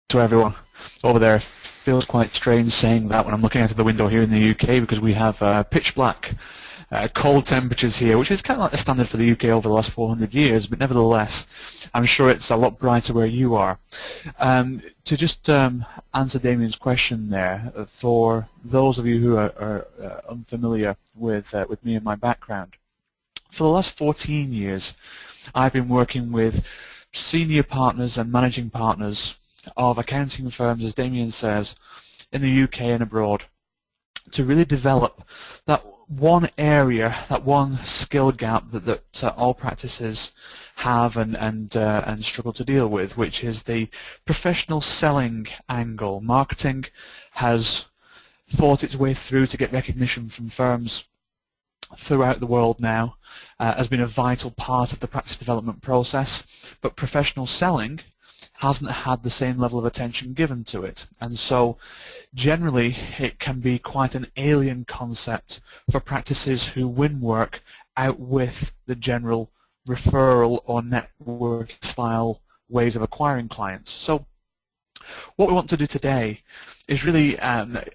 to everyone over there. It feels quite strange saying that when I'm looking out of the window here in the UK because we have pitch black cold temperatures here, which is kind of like the standard for the UK over the last 400 years, but nevertheless, I'm sure it's a lot brighter where you are. To just answer Damien's question there, for those of you who are unfamiliar with me and my background, for the last 14 years, I've been working with senior partners and managing partners of accounting firms, as Damien says, in the UK and abroad, to really develop that one area, that one skill gap that all practices have and struggle to deal with, which is the professional selling angle. Marketing has fought its way through to get recognition from firms throughout the world now, has been a vital part of the practice development process, but professional selling hasn't had the same level of attention given to it, and so generally it can be quite an alien concept for practices who win work out with the general referral or network style ways of acquiring clients. So what we want to do today is really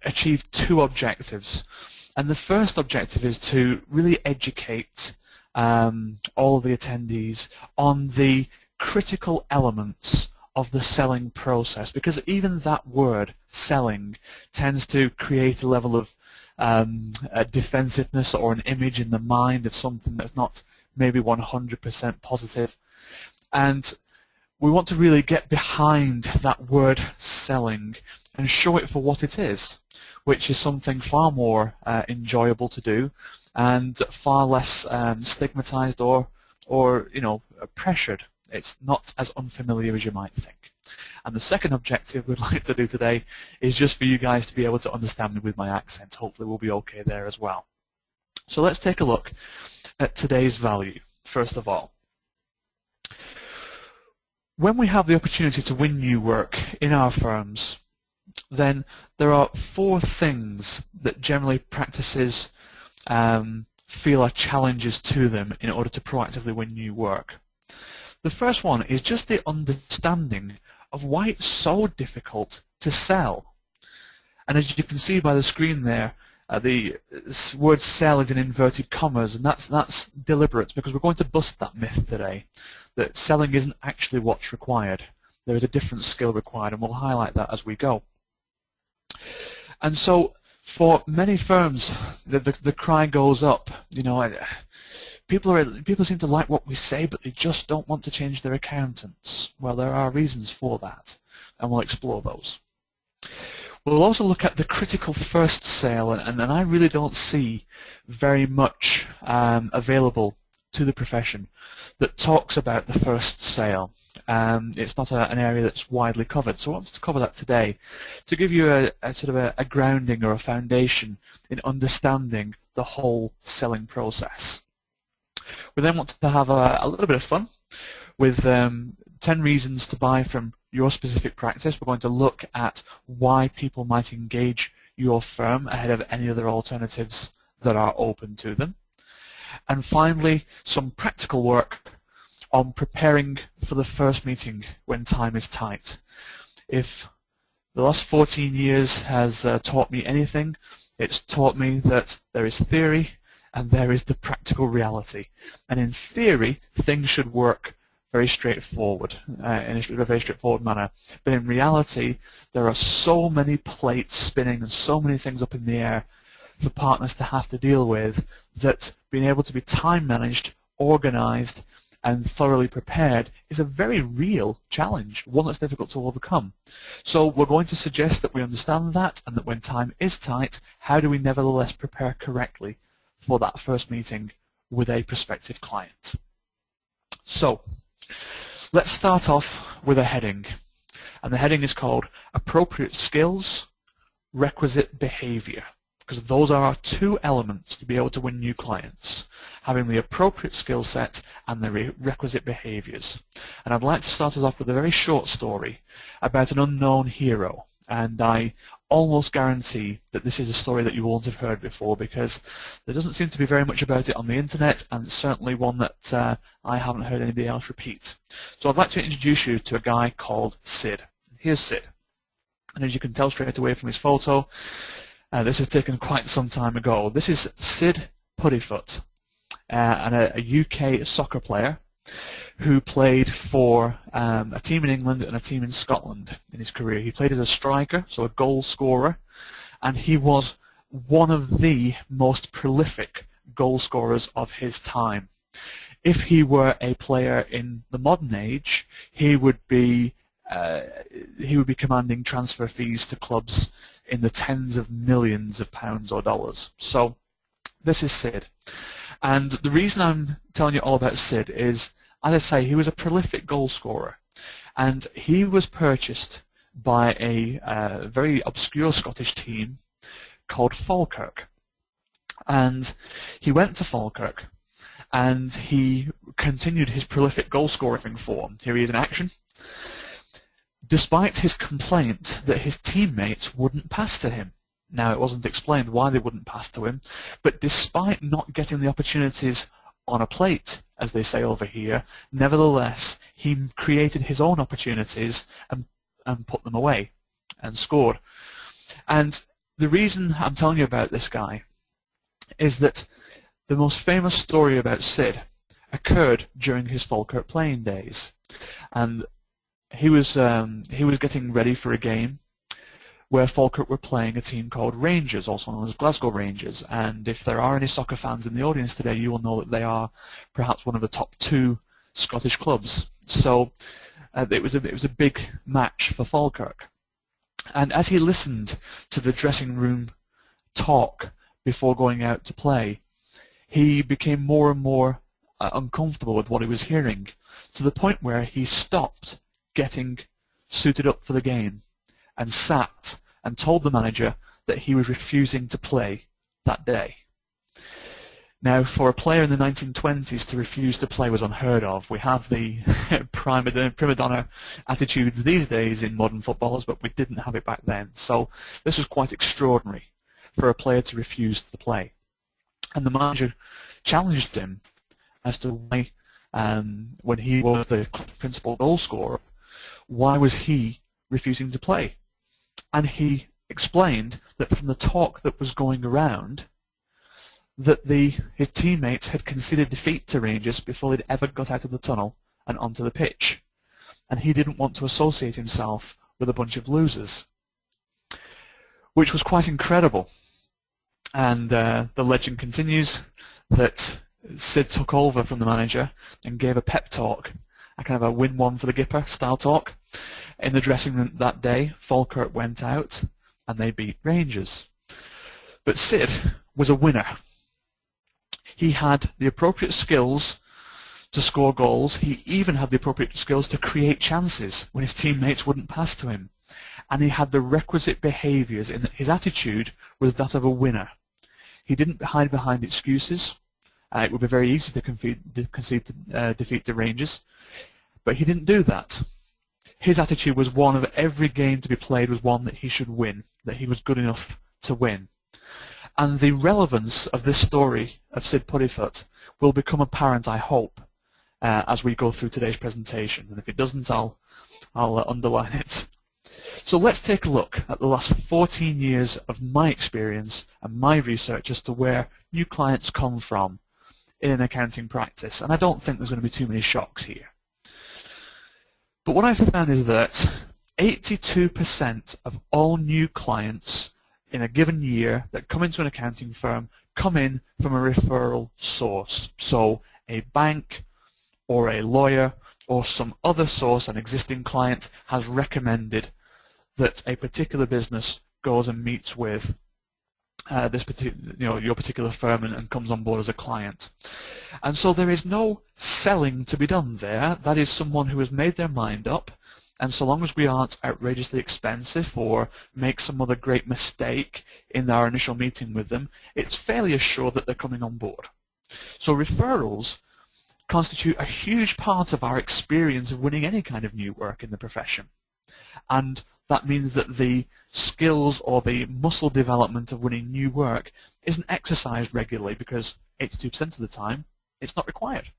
achieve two objectives, and the first objective is to really educate all of the attendees on the critical elements of the selling process, because even that word, selling, tends to create a level of defensiveness or an image in the mind of something that's not maybe 100% positive. And we want to really get behind that word selling and show it for what it is, which is something far more enjoyable to do and far less stigmatized or pressured. It's not as unfamiliar as you might think. And the second objective we'd like to do today is just for you guys to be able to understand me with my accent. Hopefully we'll be okay there as well. So let's take a look at today's value, first of all. When we have the opportunity to win new work in our firms, then there are four things that generally practices feel are challenges to them in order to proactively win new work. The first one is just the understanding of why it's so difficult to sell. And as you can see by the screen there, the word sell is in inverted commas, and that's deliberate because we're going to bust that myth today, that selling isn't actually what's required. There is a different skill required, and we'll highlight that as we go. And so for many firms, the cry goes up, people seem to like what we say, but they just don't want to change their accountants. Well, there are reasons for that, and we'll explore those. We'll also look at the critical first sale, and I really don't see very much available to the profession that talks about the first sale. It's not an area that's widely covered, so I want to cover that today to give you a sort of a grounding or a foundation in understanding the whole selling process. We then want to have a little bit of fun with 10 reasons to buy from your specific practice. We're going to look at why people might engage your firm ahead of any other alternatives that are open to them. And finally, some practical work on preparing for the first meeting when time is tight. If the last 14 years has taught me anything, it's taught me that there is theory and there is the practical reality. And in theory, things should work very straightforward, in a very straightforward manner. But in reality, there are so many plates spinning and so many things up in the air for partners to have to deal with that being able to be time managed, organized, and thoroughly prepared is a very real challenge, one that's difficult to overcome. So we're going to suggest that we understand that, and that when time is tight, how do we nevertheless prepare correctly for that first meeting with a prospective client. So let's start off with a heading, and the heading is called Appropriate Skills, Requisite Behavior, because those are our two elements to be able to win new clients, having the appropriate skill set and the requisite behaviors. And I'd like to start us off with a very short story about an unknown hero, and I almost guarantee that this is a story that you won't have heard before, because there doesn't seem to be very much about it on the internet, and it's certainly one that I haven't heard anybody else repeat. So I'd like to introduce you to a guy called Sid. Here's Sid. And as you can tell straight away from his photo, this is taken quite some time ago. This is Sid Puddifoot, and a UK soccer player who played for a team in England and a team in Scotland in his career. He played as a striker, so a goal scorer, and he was one of the most prolific goal scorers of his time. If he were a player in the modern age, he would be commanding transfer fees to clubs in the tens of millions of pounds or dollars. So this is Sid. And the reason I'm telling you all about Sid is, as I say, he was a prolific goal scorer. And he was purchased by a very obscure Scottish team called Falkirk. And he went to Falkirk and he continued his prolific goal scoring form. Here he is in action. Despite his complaint that his teammates wouldn't pass to him. Now, it wasn't explained why they wouldn't pass to him, but despite not getting the opportunities on a plate, as they say over here, nevertheless, he created his own opportunities and put them away and scored. And the reason I'm telling you about this guy is that the most famous story about Sid occurred during his Falkirk playing days. And he was getting ready for a game where Falkirk were playing a team called Rangers, also known as Glasgow Rangers. And if there are any soccer fans in the audience today, you will know that they are perhaps one of the top 2 Scottish clubs. So it was a big match for Falkirk. And as he listened to the dressing room talk before going out to play, he became more and more uncomfortable with what he was hearing, to the point where he stopped getting suited up for the game and sat and told the manager that he was refusing to play that day. Now, for a player in the 1920s to refuse to play was unheard of. We have the prima donna attitudes these days in modern footballers, but we didn't have it back then. So this was quite extraordinary for a player to refuse to play. And the manager challenged him as to why, when he was the principal goal scorer, why was he refusing to play? And he explained that from the talk that was going around, that his teammates had conceded defeat to Rangers before they'd ever got out of the tunnel and onto the pitch. And he didn't want to associate himself with a bunch of losers, which was quite incredible. And the legend continues that Sid took over from the manager and gave a pep talk, a kind of a win one for the Gipper style talk. In the dressing room that day, Falkirk went out and they beat Rangers. But Sid was a winner. He had the appropriate skills to score goals. He even had the appropriate skills to create chances when his teammates wouldn't pass to him. And he had the requisite behaviours in that his attitude was that of a winner. He didn't hide behind excuses. It would be very easy to concede defeat to Rangers, but he didn't do that. His attitude was one of every game to be played was one that he should win, that he was good enough to win. And the relevance of this story of Sid Puddifoot will become apparent, I hope, as we go through today's presentation. And if it doesn't, I'll underline it. So let's take a look at the last 14 years of my experience and my research as to where new clients come from in an accounting practice. And I don't think there's going to be too many shocks here. But what I've found is that 82% of all new clients in a given year that come into an accounting firm come in from a referral source. So a bank or a lawyer or some other source, an existing client, has recommended that a particular business goes and meets with your particular firm and comes on board as a client. And so there is no selling to be done there. That is someone who has made their mind up, and so long as we aren't outrageously expensive or make some other great mistake in our initial meeting with them, it's fairly assured that they're coming on board. So referrals constitute a huge part of our experience of winning any kind of new work in the profession. And that means that the skills or the muscle development of winning new work isn't exercised regularly because 82% of the time it's not required.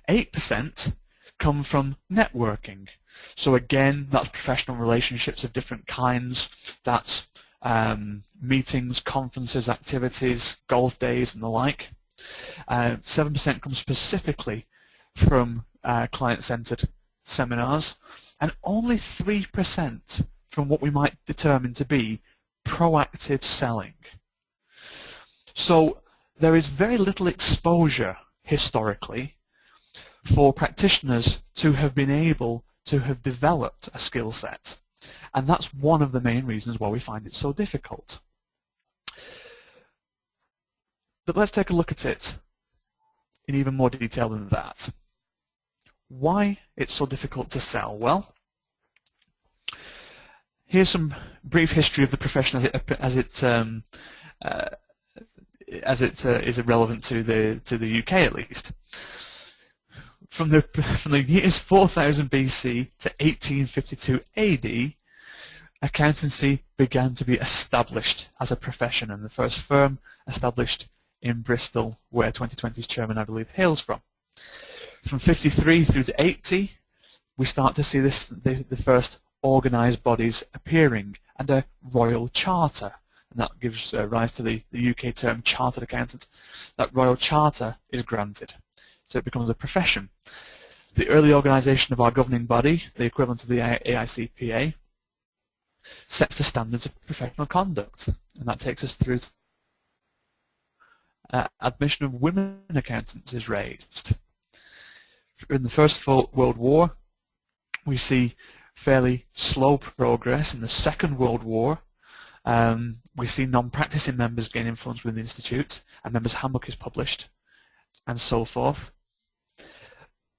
8% come from networking. So again, that's professional relationships of different kinds. That's meetings, conferences, activities, golf days, and the like. 7% comes specifically from client-centered seminars, and only 3% from what we might determine to be proactive selling. So there is very little exposure historically for practitioners to have been able to have developed a skill set, and that's one of the main reasons why we find it so difficult. But let's take a look at it in even more detail than that. Why it's so difficult to sell? Well, here's some brief history of the profession as it is relevant to the UK at least. From the years 4000 BC to 1852 AD, accountancy began to be established as a profession, and the first firm established in Bristol, where 2020's chairman, I believe, hails from. From 53 through to 80, we start to see the first organised bodies appearing, and a royal charter, and that gives rise to the UK term chartered accountant. That royal charter is granted, so it becomes a profession. The early organisation of our governing body, the equivalent of the AICPA, sets the standards of professional conduct, and that takes us through to admission of women accountants is raised. In the First World War, we see fairly slow progress. In the Second World War, we see non-practicing members gain influence within the Institute, a member's handbook is published, and so forth.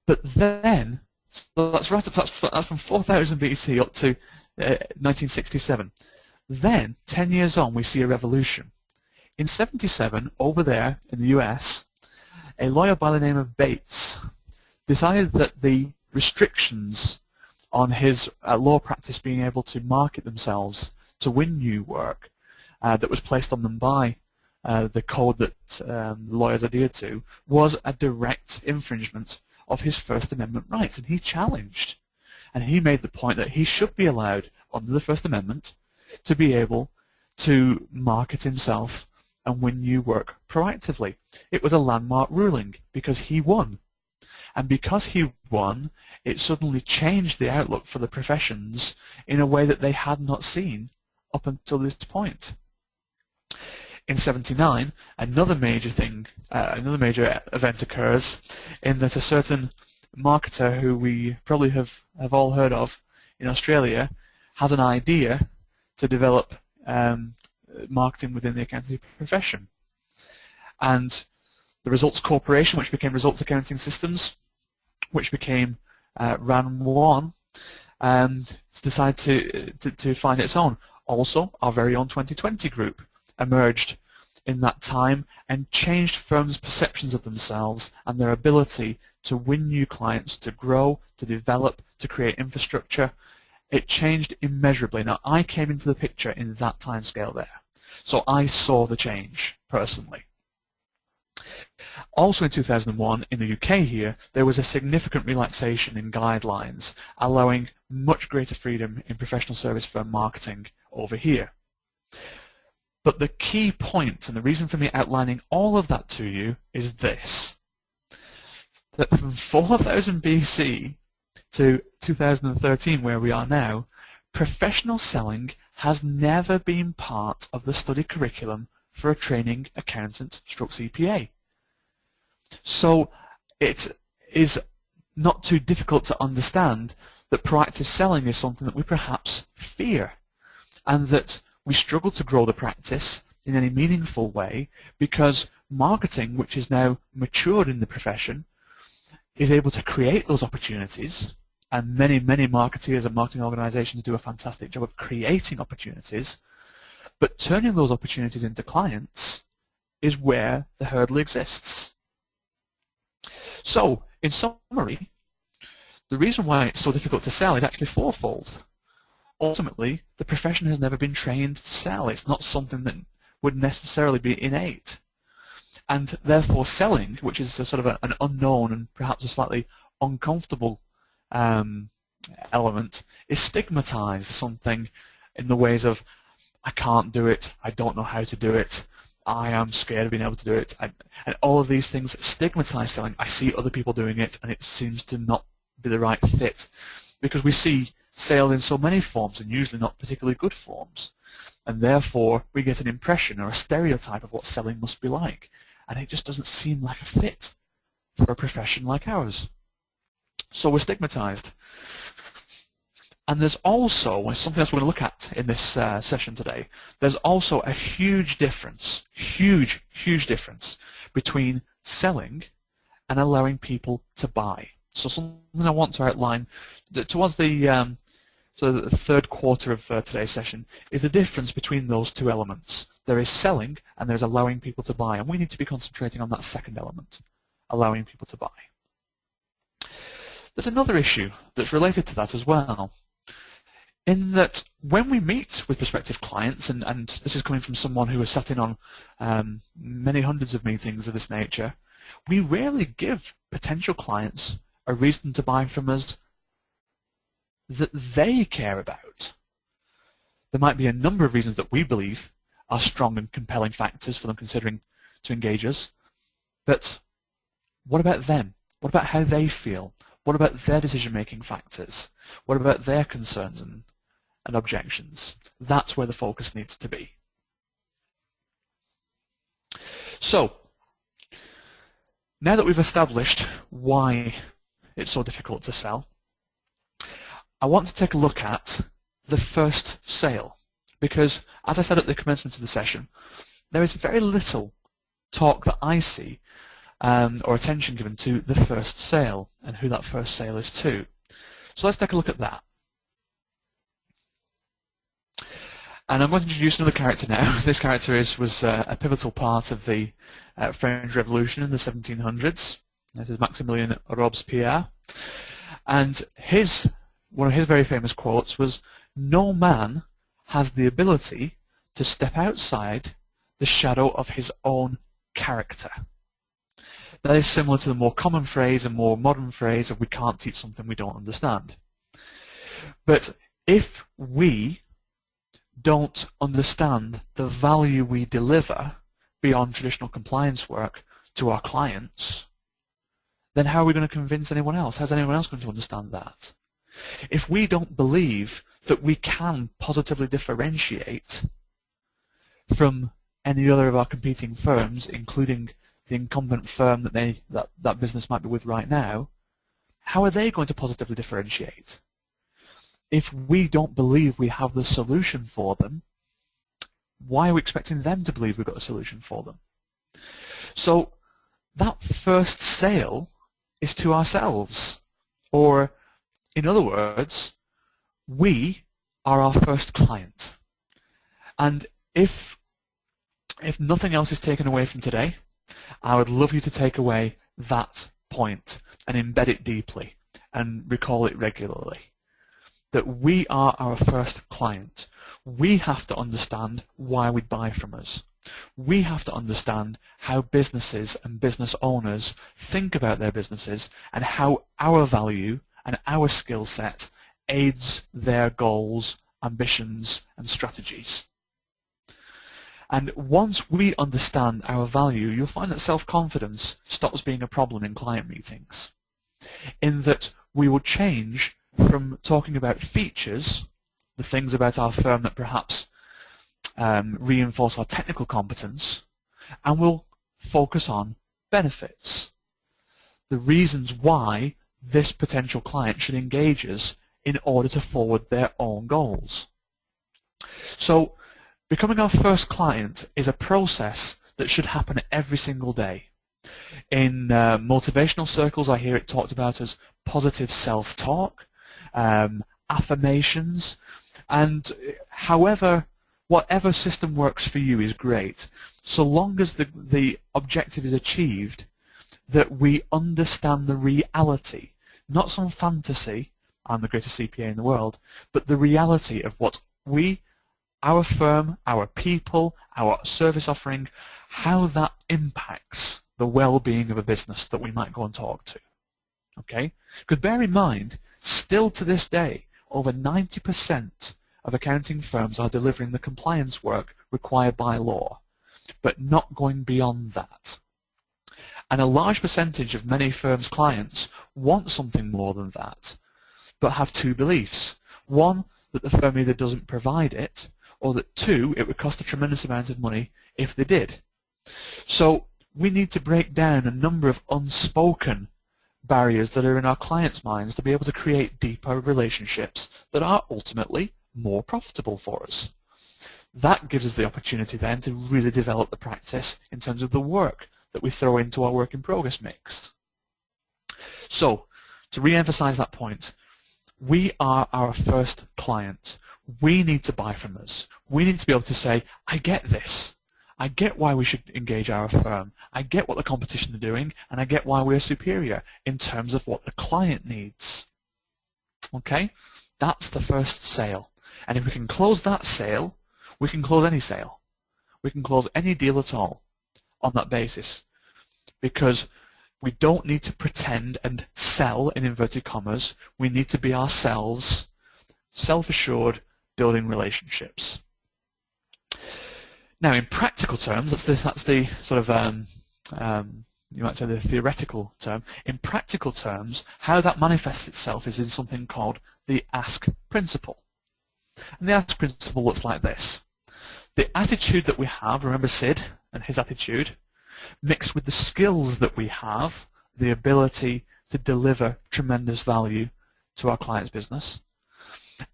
But then, so that's from 4000 BC up to 1967. Then, 10 years on, we see a revolution. In 77, over there in the US, a lawyer by the name of Bates decided that the restrictions on his law practice being able to market themselves to win new work that was placed on them by the code that lawyers adhered to was a direct infringement of his First Amendment rights, and he challenged. And he made the point that he should be allowed, under the First Amendment, to be able to market himself and win new work proactively. It was a landmark ruling because he won. And because he won, it suddenly changed the outlook for the professions in a way that they had not seen up until this point. In 79, another major event occurs in that a certain marketer who we probably have all heard of in Australia has an idea to develop marketing within the accounting profession. And the Results Corporation, which became Results Accounting Systems, which became RAN 1, and decided to find its own. Also, our very own 2020 group emerged in that time and changed firms' perceptions of themselves and their ability to win new clients, to grow, to develop, to create infrastructure. It changed immeasurably. Now, I came into the picture in that time scale there, so I saw the change personally. Also in 2001, in the UK here, there was a significant relaxation in guidelines, allowing much greater freedom in professional service firm marketing over here. But the key point, and the reason for me outlining all of that to you, is this: that from 4000 BC to 2013, where we are now, professional selling has never been part of the study curriculum for a training accountant stroke CPA. So it is not too difficult to understand that proactive selling is something that we perhaps fear, and that we struggle to grow the practice in any meaningful way because marketing, which is now matured in the profession, is able to create those opportunities, and many marketeers and marketing organizations do a fantastic job of creating opportunities, but turning those opportunities into clients is where the hurdle exists. So, in summary, the reason why it's so difficult to sell is actually fourfold. Ultimately, the profession has never been trained to sell. It's not something that would necessarily be innate. And therefore selling, which is a sort of an unknown and perhaps a slightly uncomfortable element is stigmatized as something in the ways of, I can't do it, I don't know how to do it, I am scared of being able to do it, and all of these things stigmatize selling. I see other people doing it and it seems to not be the right fit, because we see sales in so many forms and usually not particularly good forms, and therefore we get an impression or a stereotype of what selling must be like, and it just doesn't seem like a fit for a profession like ours. So we're stigmatized. And there's also, something else we're going to look at in this session today, there's also a huge difference, huge difference between selling and allowing people to buy. So something I want to outline towards the third quarter of today's session is the difference between those two elements. There is selling and there's allowing people to buy, and we need to be concentrating on that second element, allowing people to buy. There's another issue that's related to that as well, in that when we meet with prospective clients, and this is coming from someone who has sat in on many hundreds of meetings of this nature, we rarely give potential clients a reason to buy from us that they care about. There might be a number of reasons that we believe are strong and compelling factors for them considering to engage us, but what about them? What about how they feel? What about their decision-making factors? What about their concerns and objections? That's where the focus needs to be. So, now that we've established why it's so difficult to sell, I want to take a look at the first sale, because as I said at the commencement of the session, there is very little talk that I see or attention given to the first sale and who that first sale is to. So let's take a look at that. And I'm going to introduce another character now. This character was a pivotal part of the French Revolution in the 1700s. This is Maximilien Robespierre. And one of his very famous quotes was, "No man has the ability to step outside the shadow of his own character." That is similar to the more common phrase and more modern phrase of, we can't teach something we don't understand. But if we don't understand the value we deliver beyond traditional compliance work to our clients, then how are we going to convince anyone else? How's anyone else going to understand that? If we don't believe that we can positively differentiate from any other of our competing firms, including the incumbent firm that business might be with right now, how are they going to positively differentiate? If we don't believe we have the solution for them, why are we expecting them to believe we've got a solution for them? So that first sale is to ourselves, or in other words, we are our first client. And if nothing else is taken away from today, I would love you to take away that point and embed it deeply and recall it regularly. That we are our first client. We have to understand why we buy from us. We have to understand how businesses and business owners think about their businesses and how our value and our skill set aids their goals, ambitions, and strategies. And once we understand our value, you'll find that self-confidence stops being a problem in client meetings, in that we will change from talking about features, the things about our firm that perhaps reinforce our technical competence, and we'll focus on benefits, the reasons why this potential client should engage us in order to forward their own goals. So becoming our first client is a process that should happen every single day. In motivational circles, I hear it talked about as positive self-talk, affirmations, and whatever system works for you is great, so long as the objective is achieved, that we understand the reality, not some fantasy, I'm the greatest CPA in the world, but the reality of what our firm, our people, our service offering, how that impacts the well-being of a business that we might go and talk to. Okay? Because bear in mind, still to this day, over 90% of accounting firms are delivering the compliance work required by law, but not going beyond that. And a large percentage of many firms' clients want something more than that, but have two beliefs. One, that the firm either doesn't provide it, or that two, it would cost a tremendous amount of money if they did. So we need to break down a number of unspoken barriers that are in our clients' minds to be able to create deeper relationships that are ultimately more profitable for us. That gives us the opportunity then to really develop the practice in terms of the work that we throw into our work in progress mix. So, to re-emphasize that point, we are our first client. We need to buy from us. We need to be able to say, I get this. I get why we should engage our firm. I get what the competition are doing, and I get why we're superior in terms of what the client needs. Okay? That's the first sale. And if we can close that sale, we can close any sale. We can close any deal at all on that basis, because we don't need to pretend and sell, in inverted commas. We need to be ourselves, self-assured, building relationships. Now, in practical terms, that's the sort of you might say the theoretical term. In practical terms, how that manifests itself is in something called the ask principle. And the ask principle looks like this. The attitude that we have, remember Sid and his attitude, mixed with the skills that we have, the ability to deliver tremendous value to our client's business,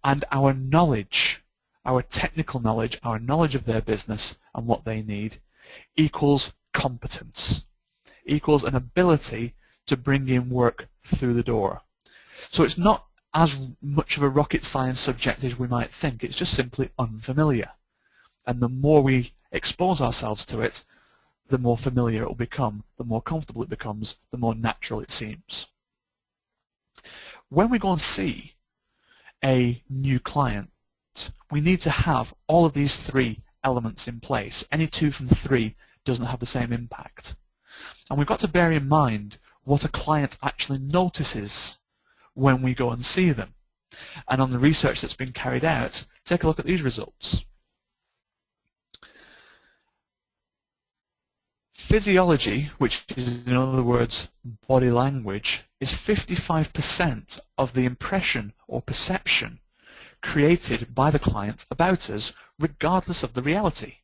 and our knowledge, our technical knowledge, our knowledge of their business and what they need, equals competence, equals an ability to bring in work through the door. So it's not as much of a rocket science subject as we might think. It's just simply unfamiliar. And the more we expose ourselves to it, the more familiar it will become, the more comfortable it becomes, the more natural it seems. When we go and see a new client, we need to have all of these three elements in place. Any two from three doesn't have the same impact. And we've got to bear in mind what a client actually notices when we go and see them. And on the research that's been carried out, take a look at these results. Physiology, which is in other words body language, is 55% of the impression or perception created by the client about us, regardless of the reality.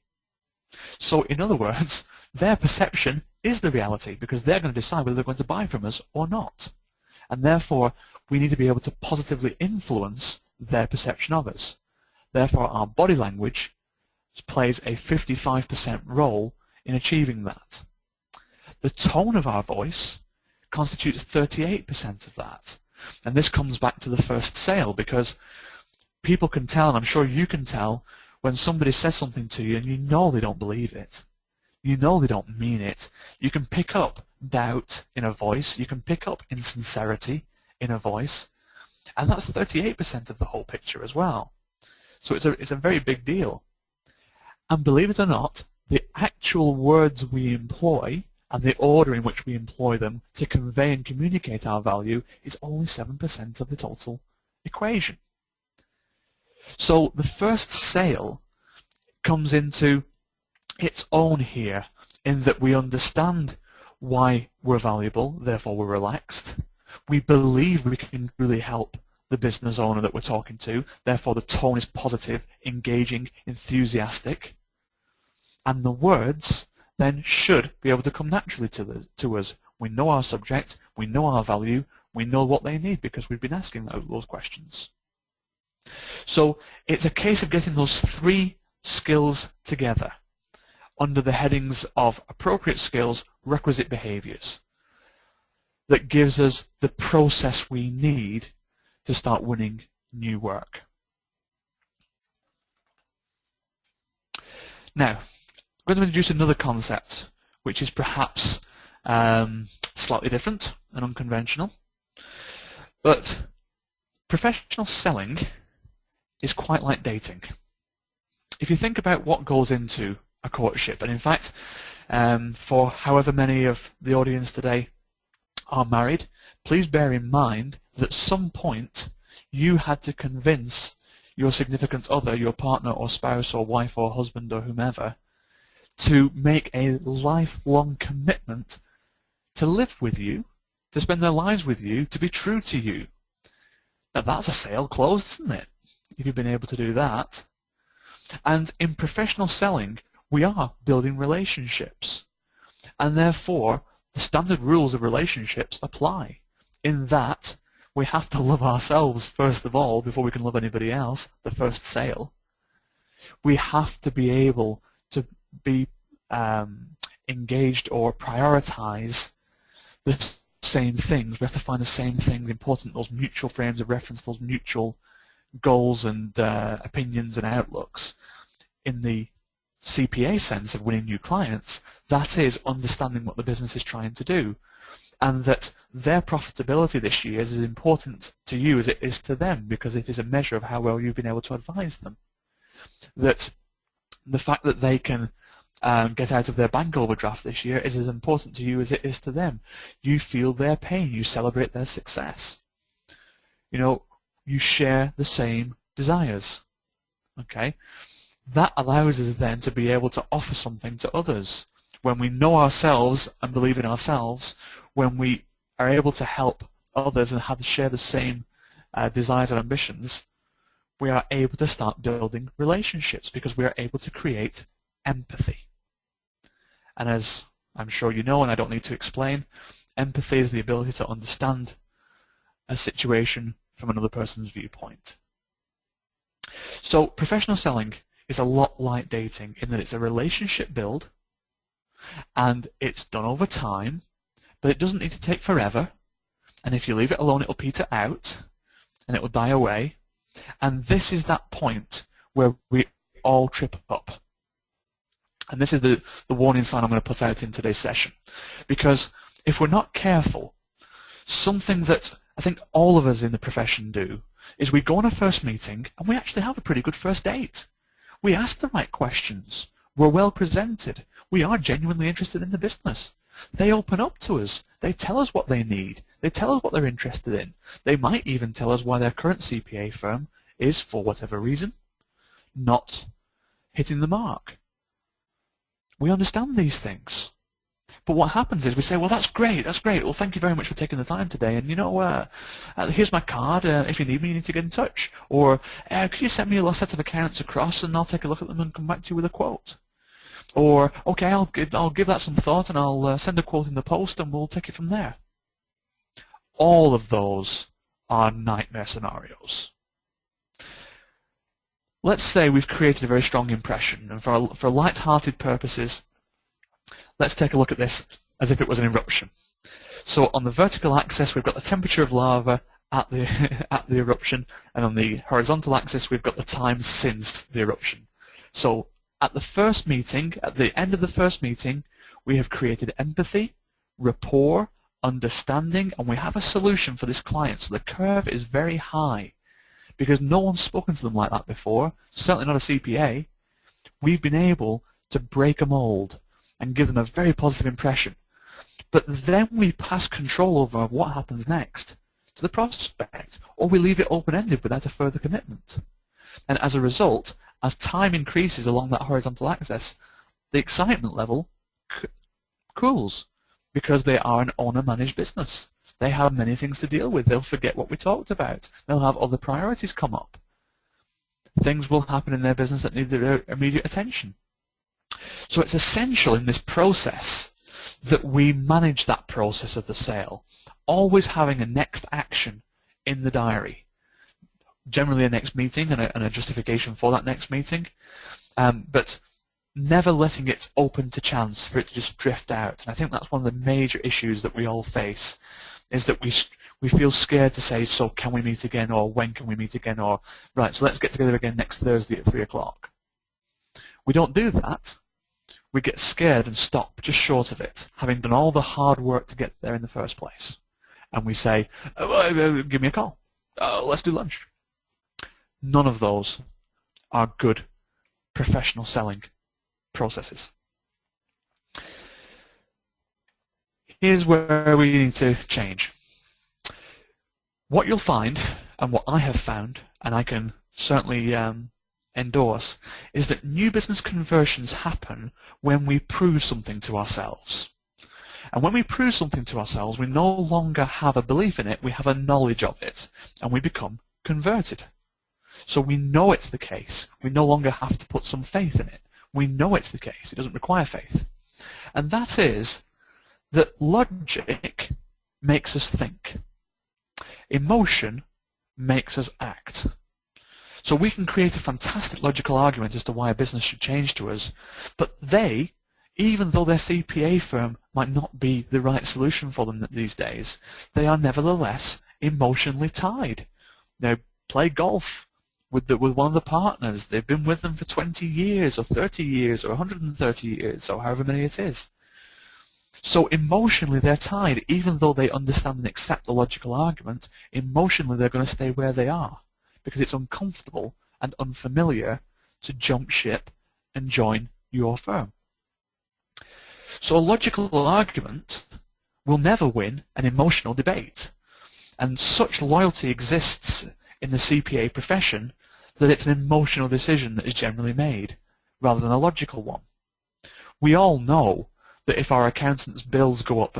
So in other words, their perception is the reality, because they're going to decide whether they're going to buy from us or not. And therefore, we need to be able to positively influence their perception of us. Therefore, our body language plays a 55% role in achieving that. The tone of our voice constitutes 38% of that. And this comes back to the first sale, because people can tell, and I'm sure you can tell, when somebody says something to you and you know they don't believe it. You know they don't mean it. You can pick up doubt in a voice. You can pick up insincerity in a voice. And that's 38% of the whole picture as well. So it's a very big deal. And believe it or not, the actual words we employ and the order in which we employ them to convey and communicate our value is only 7% of the total equation. So the first sale comes into its own here, in that we understand why we're valuable, therefore we're relaxed. We believe we can really help the business owner that we're talking to, therefore the tone is positive, engaging, enthusiastic. And the words then should be able to come naturally to us. We know our subject, we know our value, we know what they need because we've been asking those questions. So it's a case of getting those three skills together under the headings of appropriate skills, requisite behaviors, that gives us the process we need to start winning new work. Now, I'm going to introduce another concept which is perhaps slightly different and unconventional, but professional selling is quite like dating. If you think about what goes into a courtship, and in fact, for however many of the audience today are married, please bear in mind that at some point you had to convince your significant other, your partner or spouse or wife or husband or whomever, to make a lifelong commitment to live with you, to spend their lives with you, to be true to you. Now that's a sale closed, isn't it? If you've been able to do that. And in professional selling, we are building relationships. And therefore, the standard rules of relationships apply, in that we have to love ourselves first of all before we can love anybody else, the first sale. We have to be able to be engaged or prioritize the same things. We have to find the same things important, those mutual frames of reference, those mutual goals and opinions and outlooks. In the CPA sense of winning new clients, that is understanding what the business is trying to do, and that their profitability this year is as important to you as it is to them, because it is a measure of how well you've been able to advise them. That the fact that they can get out of their bank overdraft this year is as important to you as it is to them. You feel their pain, you celebrate their success. You know, you share the same desires. Okay? That allows us then to be able to offer something to others. When we know ourselves and believe in ourselves, when we are able to help others and share the same desires and ambitions, we are able to start building relationships because we are able to create empathy. And as I'm sure you know, and I don't need to explain, empathy is the ability to understand a situation from another person's viewpoint. So professional selling is a lot like dating in that it's a relationship build, and it's done over time, but it doesn't need to take forever, and if you leave it alone, it'll peter out, and it will die away, and this is that point where we all trip up. And this is the warning sign I'm going to put out in today's session, because if we're not careful, something that I think all of us in the profession do is we go on a first meeting and we actually have a pretty good first date. We ask the right questions. We're well presented. We are genuinely interested in the business. They open up to us. They tell us what they need. They tell us what they're interested in. They might even tell us why their current CPA firm is, for whatever reason, not hitting the mark. We understand these things. But what happens is we say, well, that's great, well, thank you very much for taking the time today, and you know, here's my card, if you need me, you need to get in touch. Or, could you send me a little set of accounts across and I'll take a look at them and come back to you with a quote? Or, okay, I'll give that some thought and I'll send a quote in the post and we'll take it from there. All of those are nightmare scenarios. Let's say we've created a very strong impression, and for light-hearted purposes, let's take a look at this as if it was an eruption. So on the vertical axis, we've got the temperature of lava at the at the eruption, and on the horizontal axis, we've got the time since the eruption. So at the first meeting, at the end of the first meeting, we have created empathy, rapport, understanding, and we have a solution for this client. So the curve is very high because no one's spoken to them like that before, certainly not a CPA. We've been able to break a mold and give them a very positive impression. But then we pass control over what happens next to the prospect, or we leave it open-ended without a further commitment. And as a result, as time increases along that horizontal axis, the excitement level cools because they are an owner-managed business. They have many things to deal with. They'll forget what we talked about. They'll have other priorities come up. Things will happen in their business that need their immediate attention. So it's essential in this process that we manage that process of the sale, always having a next action in the diary, generally a next meeting and a justification for that next meeting, but never letting it open to chance for it to just drift out. And I think that's one of the major issues that we all face, is that we feel scared to say, so can we meet again, or when can we meet again, or right, so let's get together again next Thursday at 3 o'clock. We don't do that. We get scared and stop just short of it, having done all the hard work to get there in the first place. And we say, give me a call. Let's do lunch. None of those are good professional selling processes. Here's where we need to change. What you'll find, and what I have found, and I can certainly endorse, is that new business conversions happen when we prove something to ourselves. And when we prove something to ourselves, we no longer have a belief in it, we have a knowledge of it, and we become converted. So we know it's the case. We no longer have to put some faith in it. We know it's the case. It doesn't require faith. And that is that logic makes us think. Emotion makes us act. So we can create a fantastic logical argument as to why a business should change to us, but they, even though their CPA firm might not be the right solution for them these days, they are nevertheless emotionally tied. They play golf with one of the partners. They've been with them for 20 years or 30 years or 130 years or however many it is. So emotionally they're tied. Even though they understand and accept the logical argument, emotionally they're going to stay where they are because it's uncomfortable and unfamiliar to jump ship and join your firm. So a logical argument will never win an emotional debate. And such loyalty exists in the CPA profession that it's an emotional decision that is generally made rather than a logical one. We all know that if our accountancy bills go up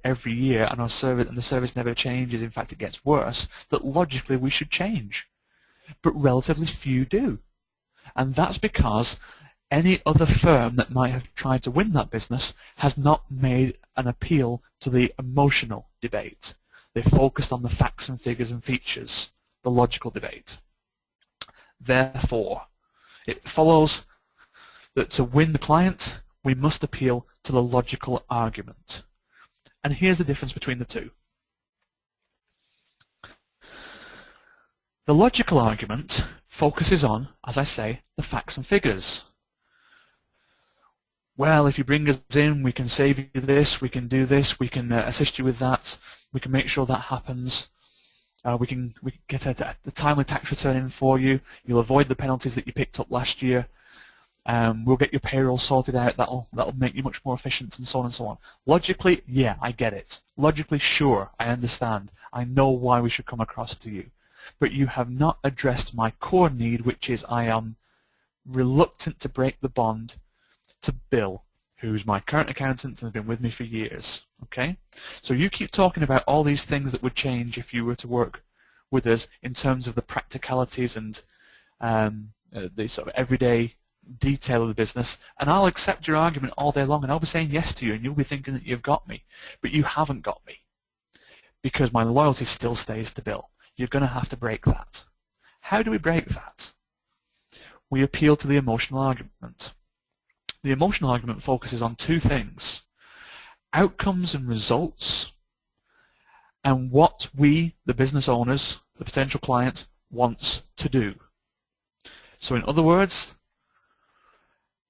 every year and the service never changes, in fact it gets worse, that logically we should change. But relatively few do. And that's because any other firm that might have tried to win that business has not made an appeal to the emotional debate. They focused on the facts and figures and features, the logical debate. Therefore, it follows that to win the client, we must appeal to the logical argument. And here's the difference between the two. The logical argument focuses on, as I say, the facts and figures. Well, if you bring us in, we can save you this, we can do this, we can assist you with that, we can make sure that happens, we can get a timely tax return in for you, you'll avoid the penalties that you picked up last year, we'll get your payroll sorted out, that'll make you much more efficient, and so on and so on. Logically, yeah, I get it. Logically, sure, I understand. I know why we should come across to you. But you have not addressed my core need, which is I am reluctant to break the bond to Bill, who's my current accountant and has been with me for years. Okay? So you keep talking about all these things that would change if you were to work with us in terms of the practicalities and the sort of everyday detail of the business, and I'll accept your argument all day long and I'll be saying yes to you and you'll be thinking that you've got me. But you haven't got me because my loyalty still stays to Bill. You're going to have to break that. How do we break that? We appeal to the emotional argument. The emotional argument focuses on two things: outcomes and results, and what we, the business owners, the potential client, wants to do. So in other words,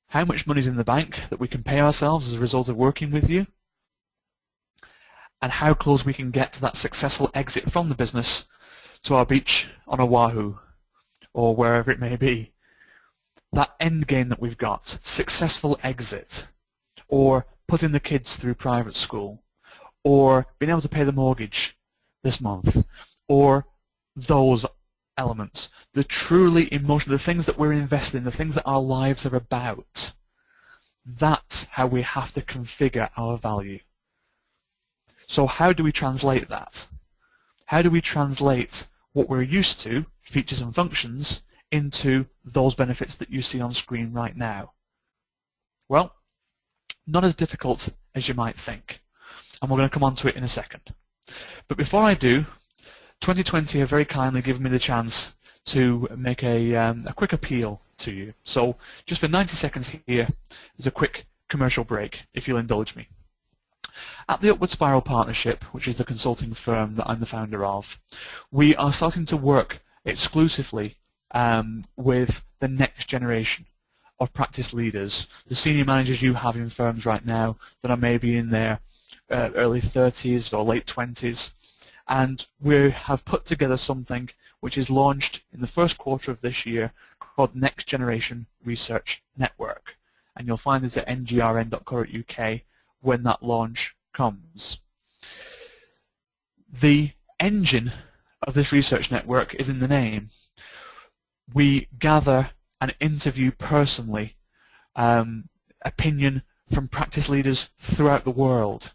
how much money is in the bank that we can pay ourselves as a result of working with you, and how close we can get to that successful exit from the business to our beach on Oahu or wherever it may be. That end game that we've got, successful exit, or putting the kids through private school, or being able to pay the mortgage this month, or those elements, the truly emotional, the things that we're invested in, the things that our lives are about. That's how we have to configure our value. So how do we translate that? How do we translate what we're used to, features and functions, into those benefits that you see on screen right now? Well, not as difficult as you might think, and we're going to come on to it in a second. But before I do, 2020 have very kindly given me the chance to make a quick appeal to you. So just for 90 seconds here, there's a quick commercial break, if you'll indulge me. At the Upward Spiral Partnership, which is the consulting firm that I'm the founder of, we are starting to work exclusively with the next generation of practice leaders, the senior managers you have in firms right now that are maybe in their early 30s or late 20s. And we have put together something which is launched in the first quarter of this year called Next Generation Research Network. And you'll find this at ngrn.co.uk when that launch comes. The engine of this research network is in the name. We gather and interview personally opinion from practice leaders throughout the world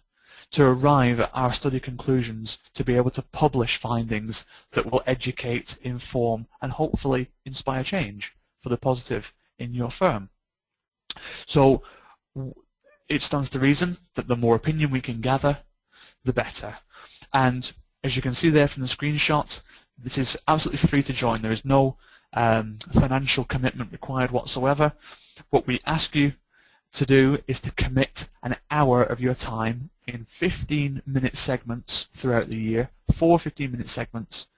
to arrive at our study conclusions, to be able to publish findings that will educate, inform, and hopefully inspire change for the positive in your firm. So it stands to reason that the more opinion we can gather, the better. And as you can see there from the screenshot, this is absolutely free to join. There is no financial commitment required whatsoever. What we ask you to do is to commit an hour of your time in 15-minute segments throughout the year, 4 15-minute segments,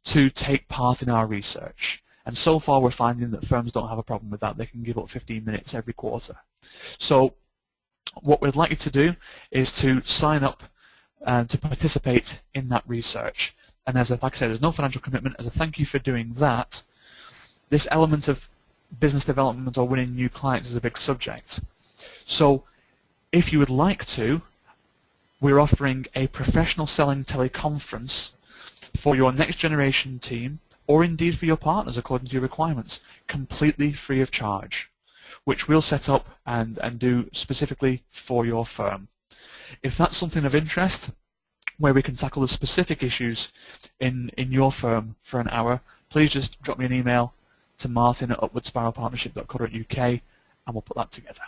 to take part in our research. And so far we're finding that firms don't have a problem with that. They can give up 15 minutes every quarter. So what we'd like you to do is to sign up to participate in that research. And like I said, there's no financial commitment. As a thank you for doing that, this element of business development or winning new clients is a big subject. So if you would like to, we're offering a professional selling teleconference for your next generation team, or indeed for your partners according to your requirements, completely free of charge, which we'll set up and do specifically for your firm. If that's something of interest, where we can tackle the specific issues in your firm for an hour, please just drop me an email to martin@upwardspiralpartnership.co.uk and we'll put that together.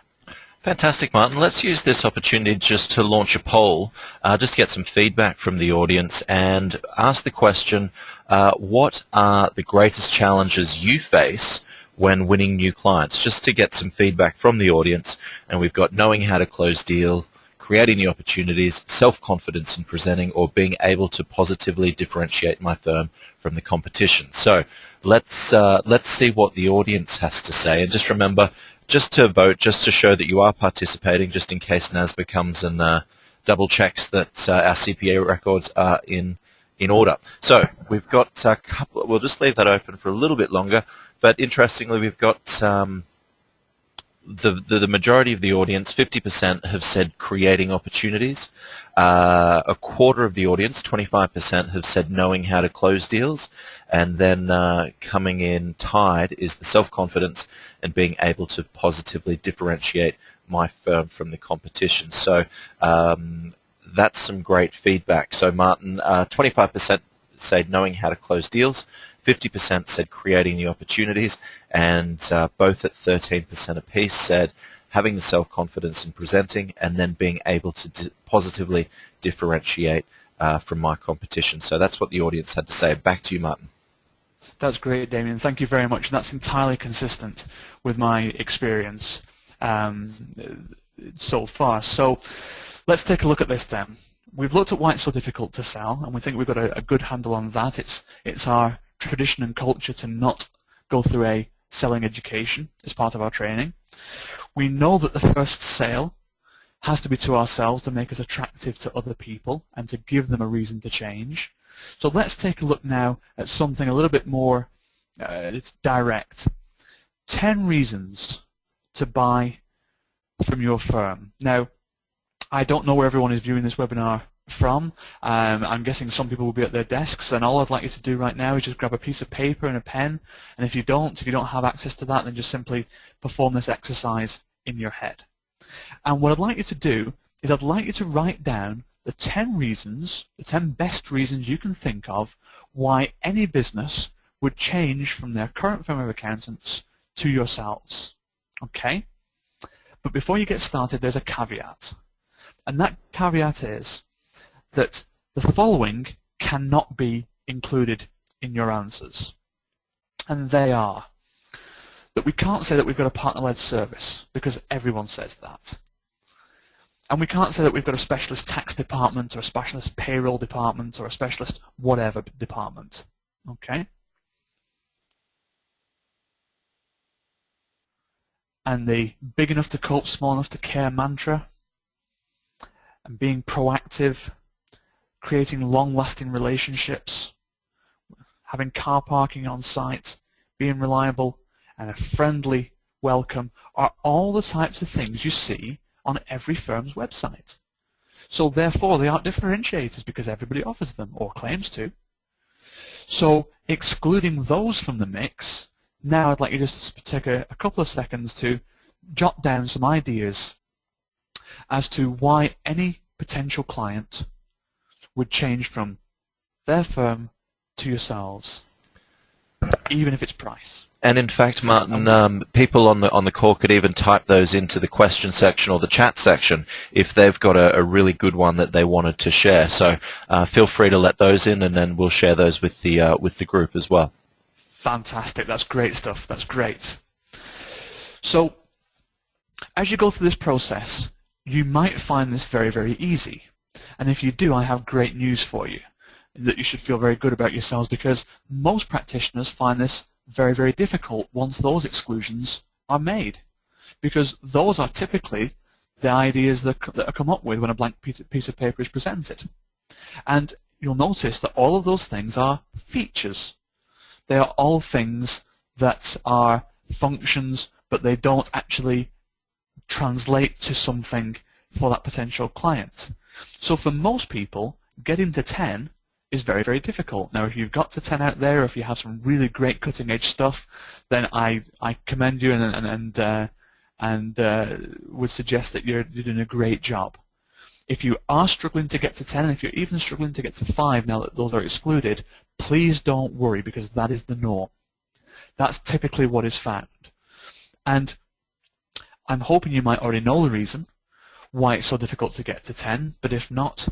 Fantastic, Martin. Let's use this opportunity just to launch a poll, just to get some feedback from the audience and ask the question, what are the greatest challenges you face when winning new clients? Just to get some feedback from the audience. And we've got knowing how to close deals, creating the opportunities, self-confidence in presenting, or being able to positively differentiate my firm from the competition. So let's see what the audience has to say. And just remember, just to vote, just to show that you are participating, just in case NASBA comes and double checks that our CPA records are in order. So we've got a couple. We'll just leave that open for a little bit longer. But interestingly, we've got the majority of the audience, 50%, have said creating opportunities. A quarter of the audience, 25%, have said knowing how to close deals. And then coming in tied is the self-confidence and being able to positively differentiate my firm from the competition. So that's some great feedback. So Martin, 25% said knowing how to close deals, 50% said creating the opportunities, and both at 13% apiece said having the self-confidence in presenting and then being able to positively differentiate from my competition. So that's what the audience had to say. Back to you, Martin. That's great, Damien. Thank you very much. And that's entirely consistent with my experience so far. So let's take a look at this then. We've looked at why it's so difficult to sell, and we think we've got a good handle on that. It's our tradition and culture to not go through a selling education as part of our training. We know that the first sale has to be to ourselves to make us attractive to other people and to give them a reason to change. So let's take a look now at something a little bit more direct. 10 reasons to buy from your firm. Now, I don't know where everyone is viewing this webinar from. I'm guessing some people will be at their desks, and all I'd like you to do right now is just grab a piece of paper and a pen, and if you don't have access to that, then just simply perform this exercise in your head. And what I'd like you to do is I'd like you to write down the 10 reasons, the 10 best reasons you can think of why any business would change from their current firm of accountants to yourselves. Okay? But before you get started, there's a caveat. And that caveat is that the following cannot be included in your answers. And they are that we can't say that we've got a partner-led service, because everyone says that. And we can't say that we've got a specialist tax department or a specialist payroll department or a specialist whatever department. Okay? And the big enough to cope, small enough to care mantra, and being proactive, creating long-lasting relationships, having car parking on site, being reliable, and a friendly welcome are all the types of things you see on every firm's website. So therefore they aren't differentiators because everybody offers them or claims to. So excluding those from the mix, now I'd like you just to take a couple of seconds to jot down some ideas as to why any potential client would change from their firm to yourselves, even if it's price. And in fact, Martin, people on the call could even type those into the question section or the chat section if they've got a really good one that they wanted to share. So feel free to let those in, and then we'll share those with the group as well. Fantastic. That's great stuff. That's great. So as you go through this process, you might find this very, very easy. And if you do, I have great news for you, that you should feel very good about yourselves, because most practitioners find this very, very difficult once those exclusions are made, because those are typically the ideas that are come up with when a blank piece of paper is presented. And you'll notice that all of those things are features. They are all things that are functions, but they don't actually translate to something for that potential client. So for most people, getting to 10 is very, very difficult. Now, if you've got to 10 out there, or if you have some really great cutting-edge stuff, then I commend you and would suggest that you're doing a great job. If you are struggling to get to 10, and if you're even struggling to get to 5 now that those are excluded, please don't worry, because that is the norm. That's typically what is found. And I'm hoping you might already know the reason why it's so difficult to get to 10, but if not,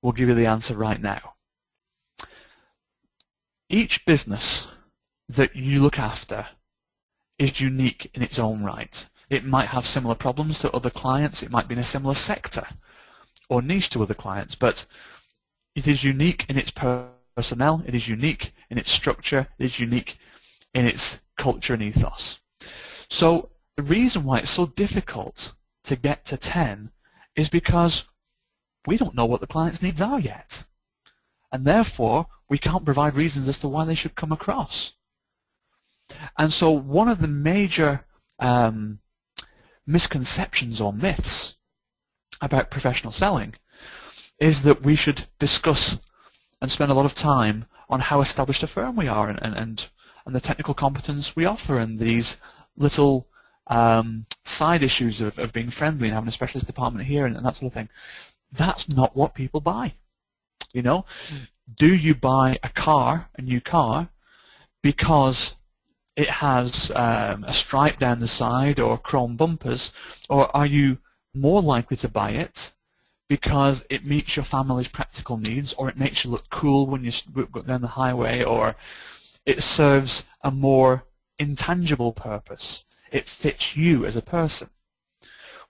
we'll give you the answer right now. Each business that you look after is unique in its own right. It might have similar problems to other clients, it might be in a similar sector or niche to other clients, but it is unique in its personnel, it is unique in its structure, it is unique in its culture and ethos. So the reason why it's so difficult to get to 10 is because we don't know what the client's needs are yet. And therefore, we can't provide reasons as to why they should come across. And so one of the major misconceptions or myths about professional selling is that we should discuss and spend a lot of time on how established a firm we are and the technical competence we offer, and these little side issues of being friendly and having a specialist department here and that sort of thing. That's not what people buy. You know, do you buy a new car, because it has a stripe down the side or chrome bumpers, or are you more likely to buy it because it meets your family's practical needs, or it makes you look cool when you go down the highway, or it serves a more intangible purpose? It fits you as a person.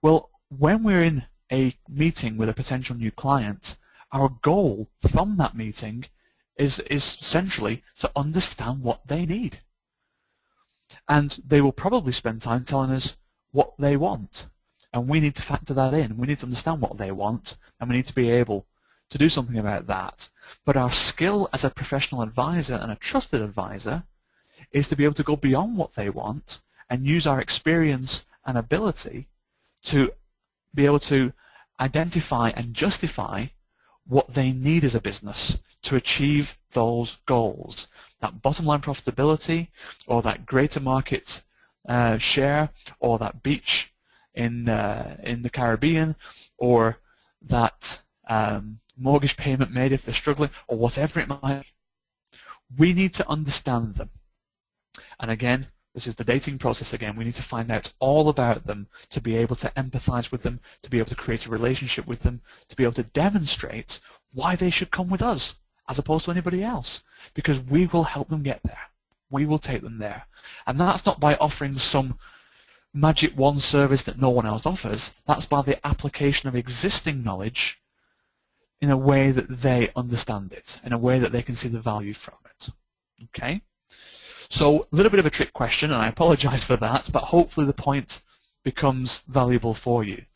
Well, when we're in a meeting with a potential new client, our goal from that meeting is centrally to understand what they need. And they will probably spend time telling us what they want. And we need to factor that in. We need to understand what they want, and we need to be able to do something about that. But our skill as a professional advisor and a trusted advisor is to be able to go beyond what they want and use our experience and ability to be able to identify and justify what they need as a business to achieve those goals. That bottom line profitability, or that greater market share, or that beach in the Caribbean, or that mortgage payment made if they're struggling, or whatever it might be. We need to understand them. And again, this is the dating process again. We need to find out all about them to be able to empathize with them, to be able to create a relationship with them, to be able to demonstrate why they should come with us as opposed to anybody else, because we will help them get there. We will take them there. And that's not by offering some magic wand service that no one else offers. That's by the application of existing knowledge in a way that they understand it, in a way that they can see the value from it. Okay? So a little bit of a trick question, and I apologize for that, but hopefully the point becomes valuable for you.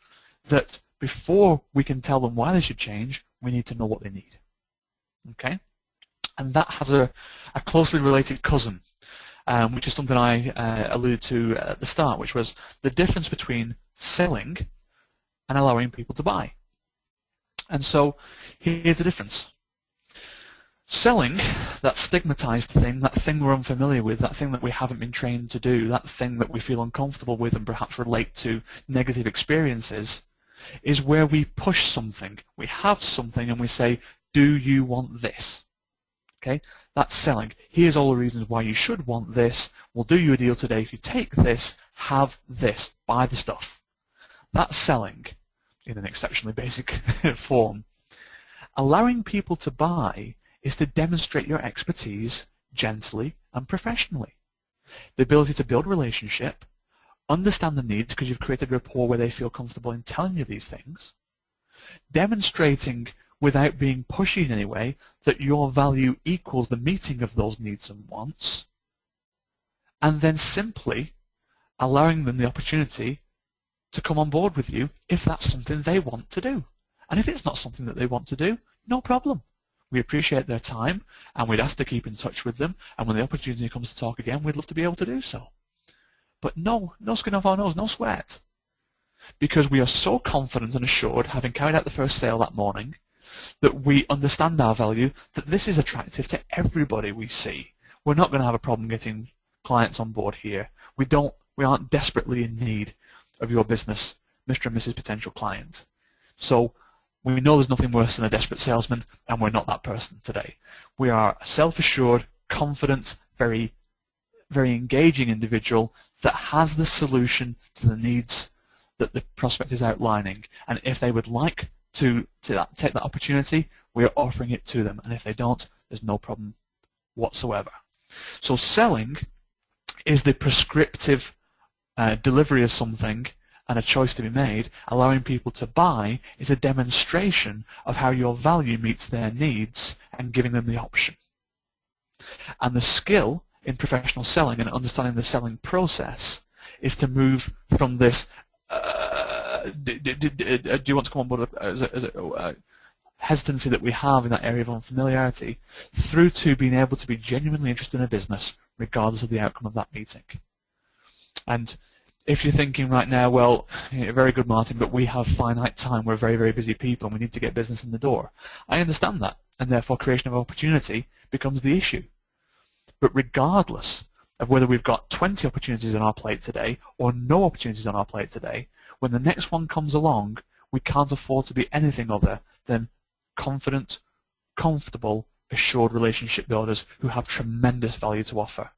That before we can tell them why they should change, we need to know what they need. Okay? And that has a closely related cousin, which is something I alluded to at the start, which was the difference between selling and allowing people to buy. And so here's the difference. Selling, that stigmatized thing, that thing we're unfamiliar with, that thing that we haven't been trained to do, that thing that we feel uncomfortable with and perhaps relate to negative experiences, is where we push something. We have something and we say, do you want this? Okay, that's selling. Here's all the reasons why you should want this. We'll do you a deal today. If you take this, have this. Buy the stuff. That's selling in an exceptionally basic form. Allowing people to buy is to demonstrate your expertise gently and professionally. The ability to build relationship, understand the needs because you've created rapport where they feel comfortable in telling you these things, demonstrating without being pushy in any way that your value equals the meeting of those needs and wants, and then simply allowing them the opportunity to come on board with you if that's something they want to do. And if it's not something that they want to do, no problem. We appreciate their time and we'd ask to keep in touch with them, and when the opportunity comes to talk again, we'd love to be able to do so. But no skin off our nose, no sweat. Because we are so confident and assured, having carried out the first sale that morning, that we understand our value, that this is attractive to everybody we see. We're not going to have a problem getting clients on board here. We aren't desperately in need of your business, Mr. and Mrs. Potential Client. So we know there's nothing worse than a desperate salesman, and we're not that person today. We are a self-assured, confident, very, very engaging individual that has the solution to the needs that the prospect is outlining. And if they would like to take that opportunity, we are offering it to them. And if they don't, there's no problem whatsoever. So selling is the prescriptive delivery of something and a choice to be made. Allowing people to buy is a demonstration of how your value meets their needs and giving them the option. And the skill in professional selling and understanding the selling process is to move from this do you want to come on board as a hesitancy that we have in that area of unfamiliarity, through to being able to be genuinely interested in a business regardless of the outcome of that meeting. And if you're thinking right now, well, very good, Martin, but we have finite time, we're very, very busy people, and we need to get business in the door. I understand that, and therefore creation of opportunity becomes the issue. But regardless of whether we've got 20 opportunities on our plate today or no opportunities on our plate today, when the next one comes along, we can't afford to be anything other than confident, comfortable, assured relationship builders who have tremendous value to offer.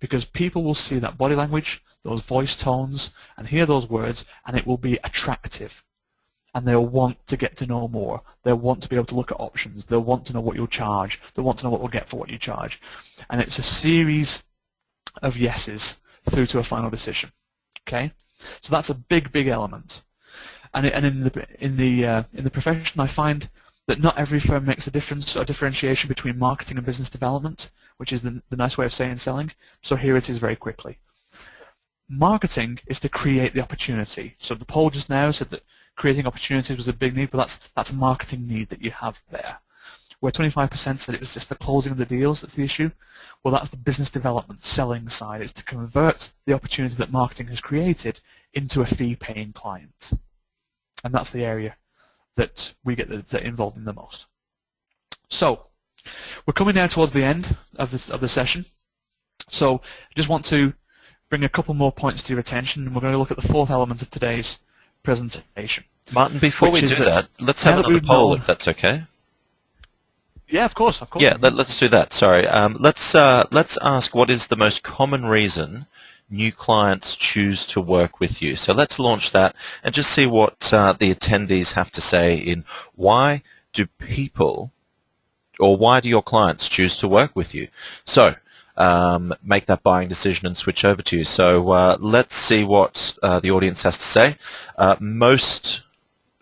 Because people will see that body language, those voice tones, and hear those words, and it will be attractive. And they'll want to get to know more. They'll want to be able to look at options. They'll want to know what you'll charge. They'll want to know what we'll get for what you charge. And it's a series of yeses through to a final decision. Okay, so that's a big, big element. And in the profession, I find that not every firm makes a difference or differentiation between marketing and business development, which is the nice way of saying selling. So here it is very quickly. Marketing is to create the opportunity. So the poll just now said that creating opportunities was a big need, but that's a marketing need that you have there. Where 25% said it was just the closing of the deals that's the issue, well, that's the business development, selling side. It's to convert the opportunity that marketing has created into a fee-paying client. And that's the area that we get involved in the most. So we're coming now towards the end of the session. So I just want to bring a couple more points to your attention, and we're going to look at the fourth element of today's presentation. Martin, before we do that, let's have another poll if that's okay. Yeah, of course. Yeah, let's do that. Sorry. Let's ask what is the most common reason new clients choose to work with you. So let's launch that and just see what the attendees have to say in why do people or why do your clients choose to work with you. So make that buying decision and switch over to you. So let's see what the audience has to say. Most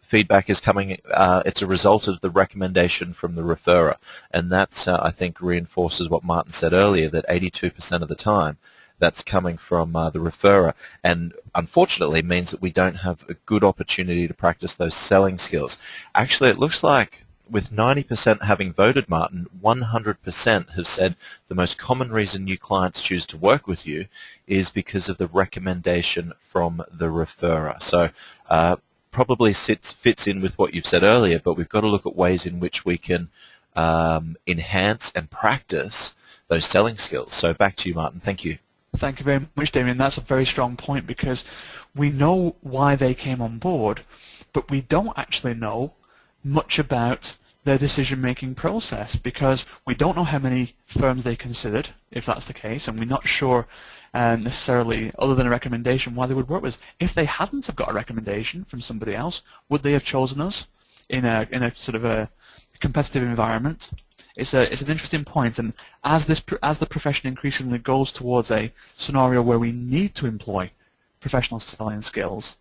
feedback is coming, it's a result of the recommendation from the referrer, and that I think reinforces what Martin said earlier, that 82% of the time that's coming from the referrer, and unfortunately means that we don't have a good opportunity to practice those selling skills. Actually, it looks like with 90% having voted, Martin, 100% have said the most common reason new clients choose to work with you is because of the recommendation from the referrer. So probably fits in with what you've said earlier, but we've got to look at ways in which we can enhance and practice those selling skills. So back to you, Martin. Thank you. Thank you very much, Damien. That's a very strong point, because we know why they came on board, but we don't actually know much about their decision-making process, because we don't know how many firms they considered, if that's the case, and we're not sure necessarily, other than a recommendation, why they would work with us. If they hadn't have got a recommendation from somebody else, would they have chosen us in a sort of a competitive environment? It's an interesting point, and as the profession increasingly goes towards a scenario where we need to employ professional selling skills,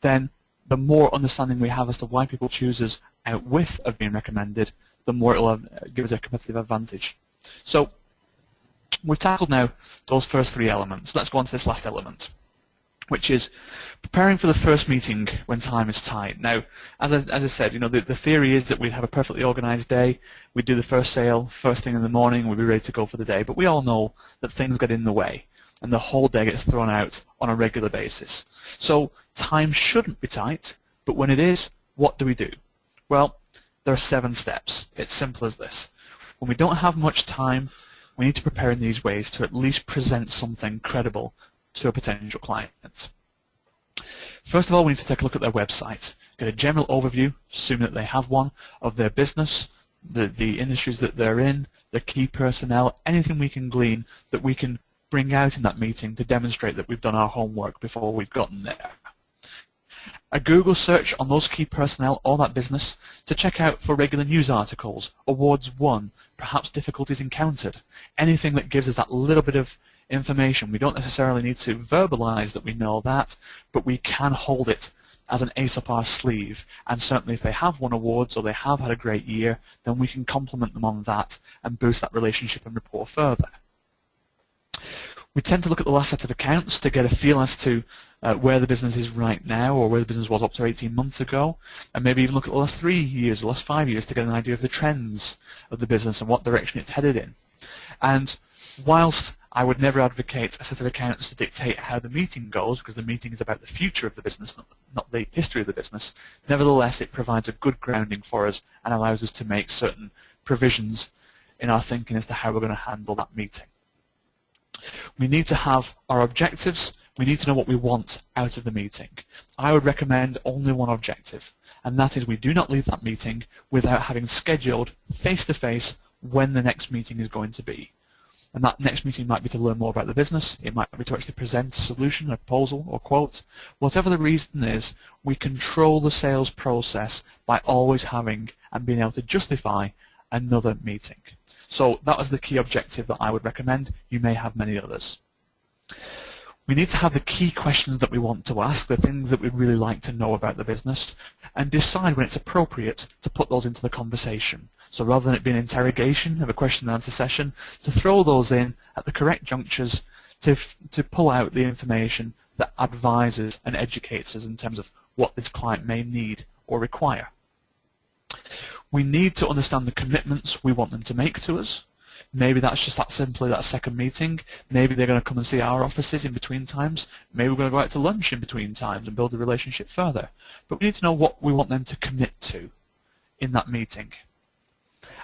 then the more understanding we have as to why people choose us out with of being recommended, the more it will give us a competitive advantage. So we've tackled now those first three elements. Let's go on to this last element, which is preparing for the first meeting when time is tight. Now, as I said, the theory is that we'd have a perfectly organized day. We'd do the first sale first thing in the morning. We'd be ready to go for the day. But we all know that things get in the way, and the whole day gets thrown out on a regular basis. So time shouldn't be tight, but when it is, what do we do? Well, there are 7 steps. It's simple as this. When we don't have much time, we need to prepare in these ways to at least present something credible to a potential client. First of all, we need to take a look at their website, get a general overview, assuming that they have one, of their business, the industries that they're in, the key personnel, anything we can glean that we can bring out in that meeting to demonstrate that we've done our homework before we've gotten there. A Google search on those key personnel or that business to check out for regular news articles, awards won, perhaps difficulties encountered, anything that gives us that little bit of information. We don't necessarily need to verbalize that we know that, but we can hold it as an ace up our sleeve, and certainly if they have won awards or they have had a great year, then we can compliment them on that and boost that relationship and rapport further. We tend to look at the last set of accounts to get a feel as to where the business is right now, or where the business was up to 18 months ago, and maybe even look at the last 3 years, the last 5 years, to get an idea of the trends of the business and what direction it's headed in. And whilst I would never advocate a set of accounts to dictate how the meeting goes, because the meeting is about the future of the business, not the history of the business, nevertheless it provides a good grounding for us and allows us to make certain provisions in our thinking as to how we're going to handle that meeting. We need to have our objectives. We need to know what we want out of the meeting. I would recommend only one objective, and that is we do not leave that meeting without having scheduled face-to-face when the next meeting is going to be. And that next meeting might be to learn more about the business. It might be to actually present a solution, a proposal, or quote. Whatever the reason is, we control the sales process by always having and being able to justify another meeting. So that was the key objective that I would recommend. You may have many others. We need to have the key questions that we want to ask, the things that we'd really like to know about the business, and decide when it's appropriate to put those into the conversation. So rather than it being an interrogation of a question and answer session, to throw those in at the correct junctures to pull out the information that advises and educates us in terms of what this client may need or require. We need to understand the commitments we want them to make to us. Maybe that's just that simply that second meeting. Maybe they're going to come and see our offices in between times. Maybe we're going to go out to lunch in between times and build the relationship further. But we need to know what we want them to commit to in that meeting.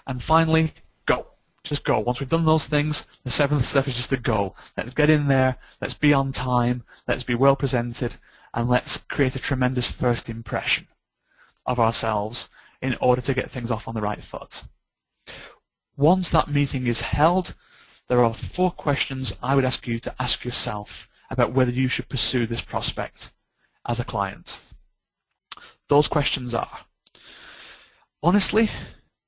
And finally, go. Just go. Once we've done those things, the 7th step is just to go. Let's get in there. Let's be on time. Let's be well presented. And let's create a tremendous first impression of ourselves in order to get things off on the right foot. Once that meeting is held, there are 4 questions I would ask you to ask yourself about whether you should pursue this prospect as a client. Those questions are, honestly,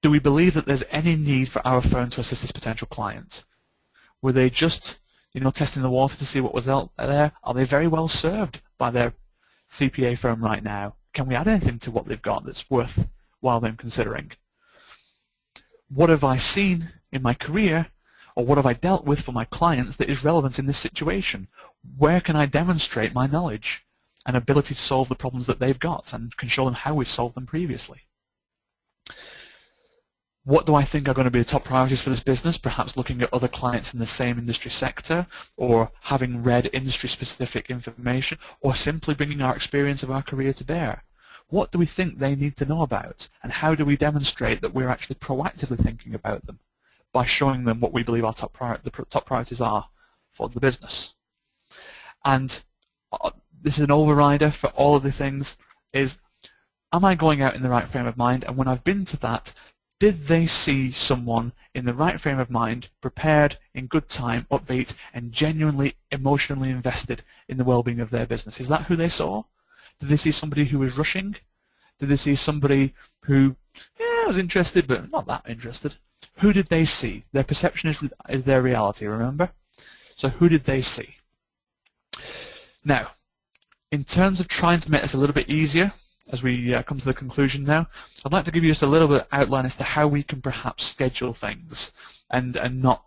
do we believe that there's any need for our firm to assist this potential client? Were they just, testing the water to see what was out there? Are they very well served by their CPA firm right now? Can we add anything to what they've got that's worthwhile them considering? What have I seen in my career, or what have I dealt with for my clients that is relevant in this situation? Where can I demonstrate my knowledge and ability to solve the problems that they've got and can show them how we've solved them previously? What do I think are going to be the top priorities for this business? Perhaps looking at other clients in the same industry sector, or having read industry-specific information, or simply bringing our experience of our career to bear. What do we think they need to know about, and how do we demonstrate that we're actually proactively thinking about them by showing them what we believe our top priorities are for the business. And this is an overrider for all of the things, is am I going out in the right frame of mind? And when I've been to that, did they see someone in the right frame of mind, prepared, in good time, upbeat, and genuinely emotionally invested in the well-being of their business? Is that who they saw? Did they see somebody who was rushing? Did they see somebody who, yeah, was interested but not that interested? Who did they see? Their perception is their reality, remember? So who did they see? Now, in terms of trying to make this a little bit easier, as we come to the conclusion now, I'd like to give you just a little bit of outline as to how we can perhaps schedule things and not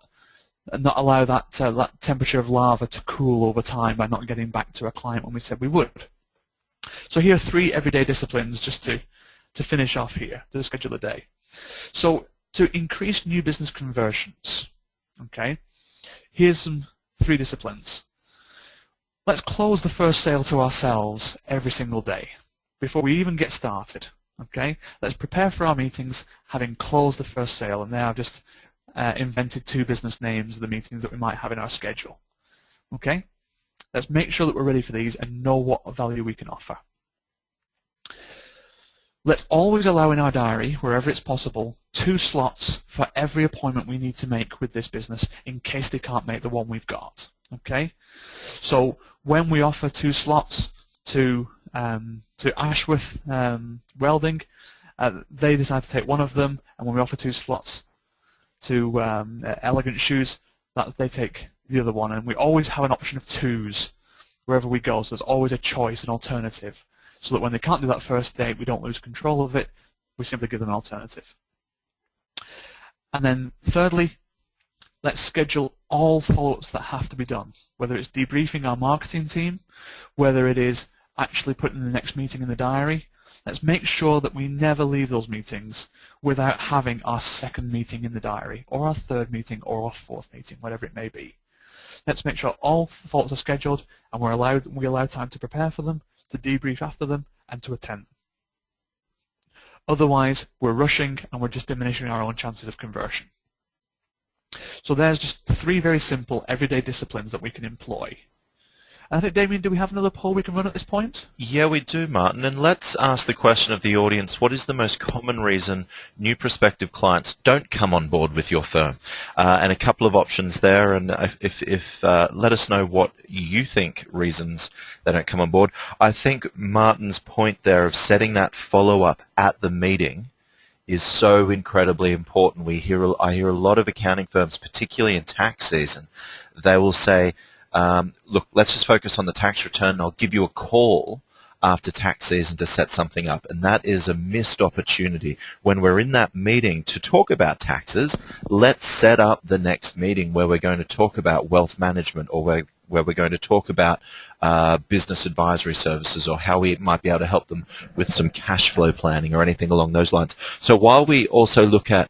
allow that temperature of lava to cool over time by not getting back to a client when we said we would. So here are 3 everyday disciplines just to finish off here, to schedule a day. So to increase new business conversions, okay, here's some 3 disciplines. Let's close the first sale to ourselves every single day before we even get started, okay? Let's prepare for our meetings having closed the first sale, and there I've just invented 2 business names of the meetings that we might have in our schedule, okay? Let's make sure that we're ready for these and know what value we can offer. Let's always allow in our diary, wherever it's possible, 2 slots for every appointment we need to make with this business in case they can't make the one we've got, okay? So when we offer 2 slots to Ashworth Welding, they decide to take one of them, and when we offer 2 slots to Elegant Shoes, they take the other one, and we always have an option of 2s wherever we go, so there's always a choice, an alternative, so that when they can't do that first date, we don't lose control of it, we simply give them an alternative. And then thirdly, let's schedule all follow-ups that have to be done, whether it's debriefing our marketing team, whether it is actually putting the next meeting in the diary. Let's make sure that we never leave those meetings without having our 2nd meeting in the diary, or our 3rd meeting, or our 4th meeting, whatever it may be. Let's make sure all follow-ups are scheduled, and we allow time to prepare for them, to debrief after them, and to attend. Otherwise, we're rushing and we're just diminishing our own chances of conversion. So there's just 3 very simple everyday disciplines that we can employ. And I think, Damien, do we have another poll we can run at this point? Yeah, we do, Martin. And let's ask the question of the audience, what is the most common reason new prospective clients don't come on board with your firm? And a couple of options there. And if let us know what you think reasons they don't come on board. I think Martin's point there of setting that follow-up at the meeting is so incredibly important. I hear a lot of accounting firms, particularly in tax season, they will say, look, let's just focus on the tax return, and I'll give you a call after tax season to set something up. And that is a missed opportunity. When we're in that meeting to talk about taxes, let's set up the next meeting where we're going to talk about wealth management, or where we're going to talk about business advisory services, or how we might be able to help them with some cash flow planning or anything along those lines. So while we also look at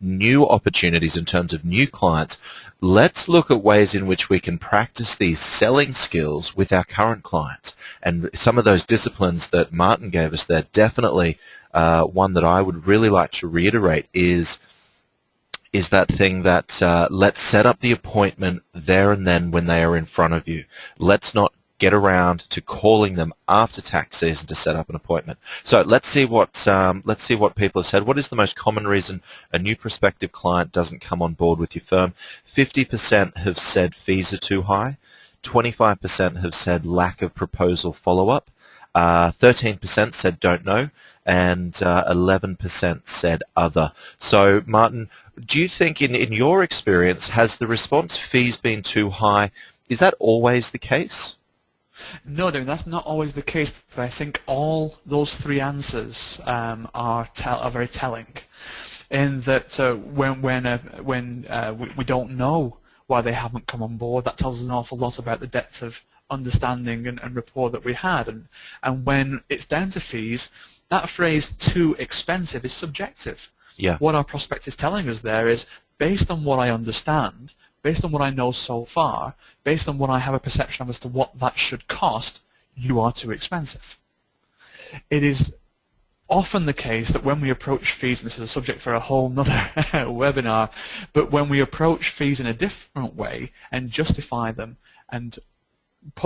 new opportunities in terms of new clients, let's look at ways in which we can practice these selling skills with our current clients. And some of those disciplines that Martin gave us there, definitely one that I would really like to reiterate is that thing that let's set up the appointment there and then when they are in front of you. Let's not get around to calling them after tax season to set up an appointment. So let's see what people have said. What is the most common reason a new prospective client doesn't come on board with your firm? 50% have said fees are too high. 25% have said lack of proposal follow-up. 13% said don't know, and 11% said other. So Martin, do you think in your experience, has the response fees been too high? Is that always the case? No, that's not always the case, but I think all those 3 answers are very telling, in that when we don't know why they haven't come on board, that tells us an awful lot about the depth of understanding and rapport that we had. And when it's down to fees, that phrase "too expensive" is subjective. Yeah. What our prospect is telling us there is, based on what I understand, based on what I know so far, based on what I have a perception of as to what that should cost, you are too expensive. it is often the case that when we approach fees, and this is a subject for a whole nother webinar, but when we approach fees in a different way and justify them and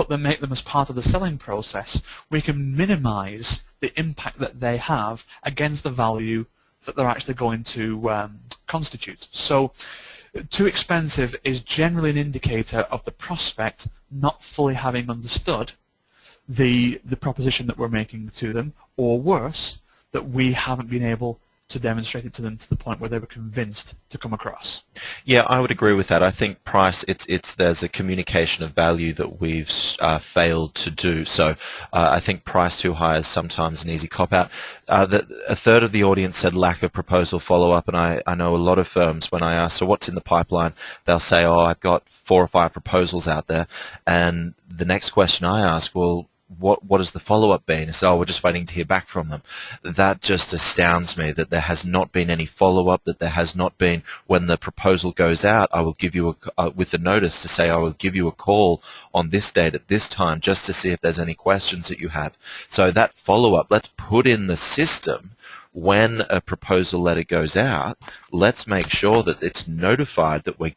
make them as part of the selling process, we can minimize the impact that they have against the value that they're actually going to constitute. So too expensive is generally an indicator of the prospect not fully having understood the proposition that we're making to them, or worse, that we haven't been able to demonstrate it to them to the point where they were convinced to come across. Yeah, I would agree with that. I think price, there's a communication of value that we've failed to do. So I think price too high is sometimes an easy cop-out. A third of the audience said lack of proposal follow-up, and I know a lot of firms, when I ask, so what's in the pipeline, they'll say, oh, I've got 4 or 5 proposals out there. And the next question I ask, well, what has the follow-up been? It's, oh, we're just waiting to hear back from them. That just astounds me, that there has not been any follow-up, that there has not been, when the proposal goes out, I will give you with the notice to say I will give you a call on this date at this time just to see if there's any questions that you have. So that follow-up, let's put in the system. When a proposal letter goes out, let's make sure that it's notified that we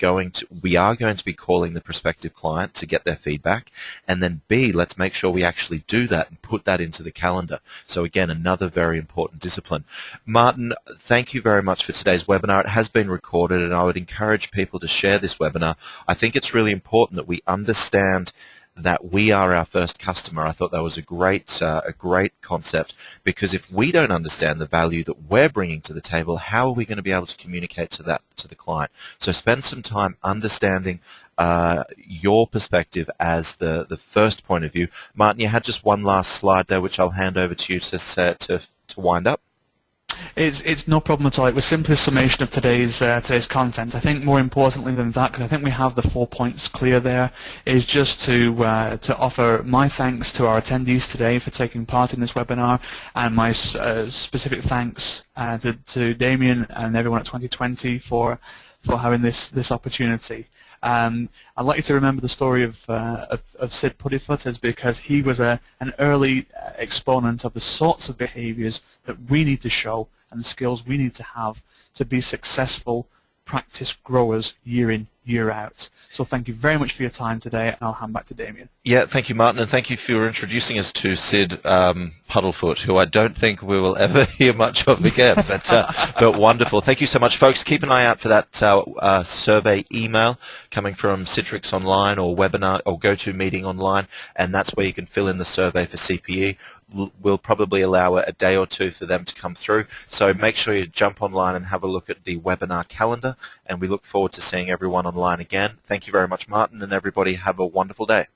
are going to be calling the prospective client to get their feedback, and then B, let's make sure we actually do that and put that into the calendar. So again, another very important discipline. Martin, thank you very much for today's webinar. It has been recorded, and I would encourage people to share this webinar. I think it's really important that we understand that we are our first customer. I thought that was a great concept, because if we don't understand the value that we're bringing to the table, how are we going to be able to communicate to the client? So spend some time understanding your perspective as the first point of view. Martin, you had just one last slide there, which I'll hand over to you to wind up. It's no problem at all. It was simply a summation of today's content. I think more importantly than that, because I think we have the 4 points clear there, is just to offer my thanks to our attendees today for taking part in this webinar, and my specific thanks to Damien and everyone at 2020 for having this opportunity. I'd like you to remember the story of Sid Puddifoot, because he was an early exponent of the sorts of behaviors that we need to show and the skills we need to have to be successful practice growers year in, year out. So thank you very much for your time today, and I'll hand back to Damien. Yeah, thank you, Martin, and thank you for introducing us to Sid Puddlefoot, who I don't think we will ever hear much of again, but wonderful. Thank you so much, folks. Keep an eye out for that survey email coming from Citrix Online or webinar or GoToMeeting Online, and that's where you can fill in the survey for CPE. We'll probably allow a day or two for them to come through, so make sure you jump online and have a look at the webinar calendar, and we look forward to seeing everyone online again. Thank you very much, Martin, and everybody have a wonderful day.